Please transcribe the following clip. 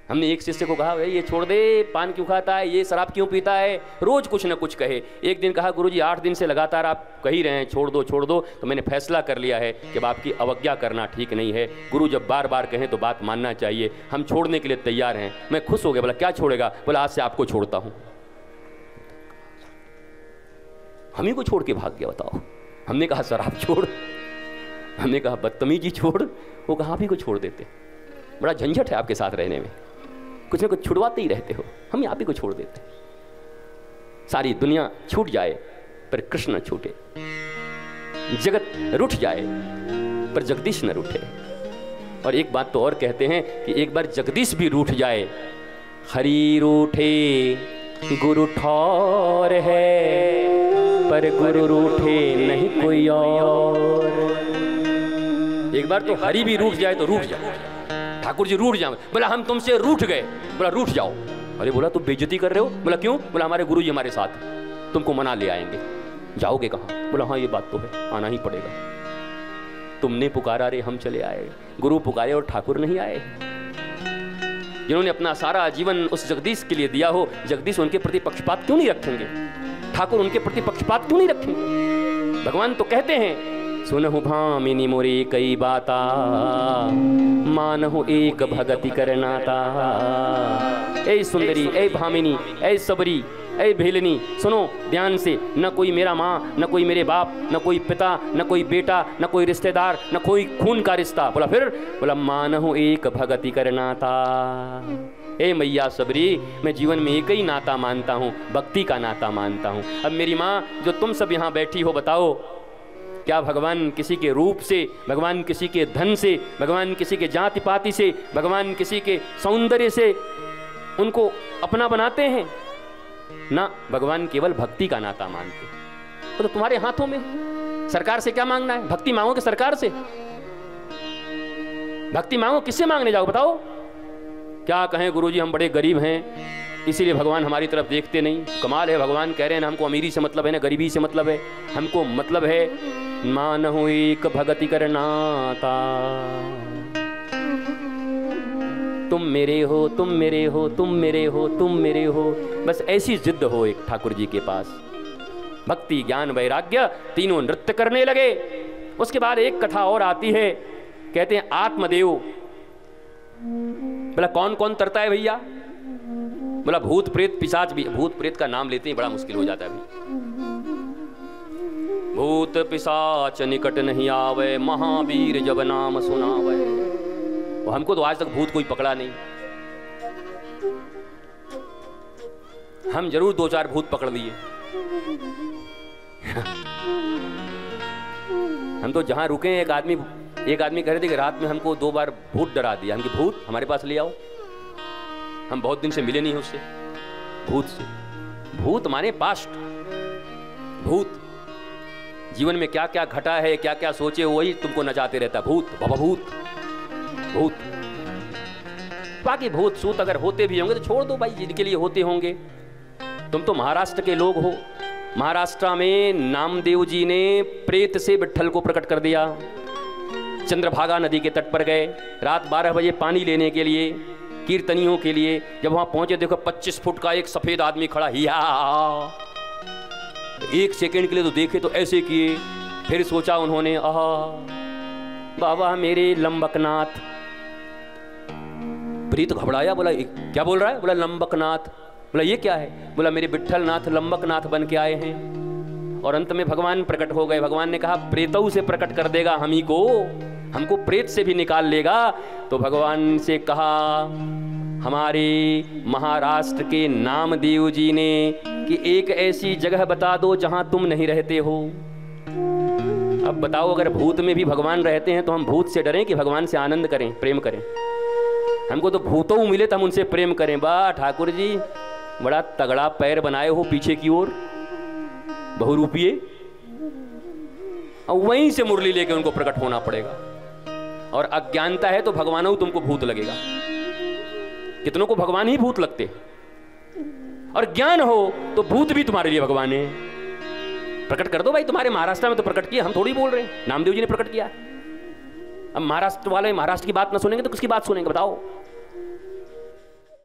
हमने एक शिष्य को कहा, भाई ये छोड़ दे, पान क्यों खाता है, ये शराब क्यों पीता है, रोज कुछ ना कुछ कहे। एक दिन कहा, गुरुजी 8 दिन से लगातार आप कह ही रहे हैं छोड़ दो छोड़ दो, तो मैंने फैसला कर लिया है कि अब आपकी अवज्ञा करना ठीक नहीं है। गुरु जब बार बार कहें तो बात मानना चाहिए, हम छोड़ने के लिए तैयार हैं। मैं खुश हो गया, बोला क्या छोड़ेगा, बोला आज से आपको छोड़ता हूँ। हम ही को छोड़ के भाग गया, बताओ। हमने कहा शराब छोड़, हमने कहा बदतमीजी छोड़, वो कहा आप ही को छोड़ देते। बड़ा झंझट है आपके साथ रहने में, कुछ ना कुछ छुड़वाते ही रहते हो, हम आप ही को छोड़ देते। सारी दुनिया छूट जाए पर कृष्ण न छूटे, जगत रूठ जाए पर जगदीश न रूठे। और एक बात तो और कहते हैं कि एक बार जगदीश भी रूठ जाए, हरि रूठे गुरु ठौर है, पर गुरु रूठे नहीं कोई और। एक बार तो हरि भी रूठ जाए तो रूठ जाए, ठाकुर जी रूठ जाए। बोला हम तुमसे रूठ गए, बोला रूठ जाओ। अरे बोला तुम बेइज्जती कर रहे हो, बोला क्यों, बोला हमारे गुरु जी हमारे साथ, तुमको मना ले आएंगे, जाओगे कहाँ, बोला हाँ ये बात तो है, आना ही पड़ेगा। तुमने पुकारा रे हम चले आए, गुरु पुकारे और ठाकुर नहीं आए। जिन्होंने अपना सारा जीवन उस जगदीश के लिए दिया हो, जगदीश उनके प्रति पक्षपात क्यों नहीं रखेंगे, ठाकुर उनके प्रति पक्षपात क्यों नहीं रखेंगे। भगवान तो कहते हैं, सुनहु भामिनी मोरे कई बाता, मानहु एक भगति करनाता। ऐ सुंदरी, ऐ भामिनी, ऐ सबरी, ऐ भेलनी, सुनो ध्यान से, न कोई मेरा माँ, न कोई मेरे बाप, न कोई पिता, न कोई बेटा, न कोई रिश्तेदार, न कोई खून का रिश्ता। बोला फिर, बोला मानहु एक भगति करनाता। ए मैया सबरी, मैं जीवन में एक ही नाता मानता हूँ, भक्ति का नाता मानता हूँ। अब मेरी माँ जो तुम सब यहाँ बैठी हो, बताओ क्या भगवान किसी के रूप से, भगवान किसी के धन से, भगवान किसी के जाति पाति से, भगवान किसी के सौंदर्य से उनको अपना बनाते हैं ना, भगवान केवल भक्ति का नाता मानते। तो तुम्हारे हाथों में, सरकार से क्या मांगना है, भक्ति मांगो कि सरकार से, भक्ति मांगो, किससे मांगने जाओ बताओ। क्या कहें गुरुजी हम बड़े गरीब हैं इसीलिए भगवान हमारी तरफ देखते नहीं। कमाल है, भगवान कह रहे हैं ना हमको अमीरी से मतलब है ना गरीबी से मतलब है, हमको मतलब है मानहु एक भगति करनाता। तुम मेरे हो, तुम मेरे हो, तुम मेरे हो, तुम मेरे हो, बस ऐसी जिद्द हो एक ठाकुर जी के पास। भक्ति ज्ञान वैराग्य तीनों नृत्य करने लगे। उसके बाद एक कथा और आती है, कहते हैं आत्मदेव। बोला कौन कौन तरता है भैया, बोला भूत प्रेत पिशाच भी। भूत प्रेत का नाम लेते ही बड़ा मुश्किल हो जाता है अभी। भूत पिशाच निकट नहीं आवे, महावीर जब नाम सुनावे। और हमको तो आज तक भूत कोई पकड़ा नहीं, हम जरूर 2-4 भूत पकड़ लिए। हम तो जहां रुके एक आदमी कह रहे थे कि रात में हमको 2 बार भूत डरा दिया। हम कि भूत हमारे पास ले आओ, हम बहुत दिन से मिले नहीं उससे, भूत से। भूत माने पास्ट, भूत जीवन में क्या क्या घटा है, क्या क्या सोचे वही तुमको नचाते रहता। भूत बाबा भूत भूत। बाकी भूत सूत अगर होते भी होंगे तो छोड़ दो भाई, जिनके लिए होते होंगे। तुम तो महाराष्ट्र के लोग हो। महाराष्ट्र में नामदेव जी ने प्रेत से विट्ठल को प्रकट कर दिया। चंद्रभागा नदी के तट पर गए रात 12 बजे पानी लेने के लिए, कीर्तनियों के लिए। जब वहां पहुंचे देखो 25 फुट का एक सफेद आदमी खड़ा, हिया। 1 सेकंड के लिए तो देखे तो ऐसे किए, फिर सोचा उन्होंने आहा बाबा मेरे लंबकनाथ। प्रीत घबराया, बोला क्या बोल रहा है, बोला लंबकनाथ। बोला ये क्या है, बोला मेरे विट्ठलनाथ लंबकनाथ बन के आए हैं। और अंत में भगवान प्रकट हो गए। भगवान ने कहा प्रेतों से प्रकट कर देगा हम ही को, हमको प्रेत से भी निकाल लेगा। तो भगवान से कहा हमारे महाराष्ट्र के नामदेव जी ने कि एक ऐसी जगह बता दो जहां तुम नहीं रहते हो। अब बताओ अगर भूत में भी भगवान रहते हैं तो हम भूत से डरें कि भगवान से आनंद करें, प्रेम करें। हमको तो भूतों मिले तो हम उनसे प्रेम करें। वाह ठाकुर जी बड़ा तगड़ा पैर बनाए हो पीछे की ओर, बहुरूपिये। और वहीं से मुरली लेके उनको प्रकट होना पड़ेगा। और अज्ञानता है तो भगवान तुमको भूत लगेगा। कितनों को भगवान ही भूत लगते, और ज्ञान हो तो भूत भी तुम्हारे लिए भगवान है। प्रकट कर दो भाई, तुम्हारे महाराष्ट्र में तो प्रकट किया, हम थोड़ी बोल रहे हैं, नामदेव जी ने प्रकट किया। अब महाराष्ट्र वाले महाराष्ट्र की बात ना सुनेंगे तो किसकी बात सुनेंगे बताओ।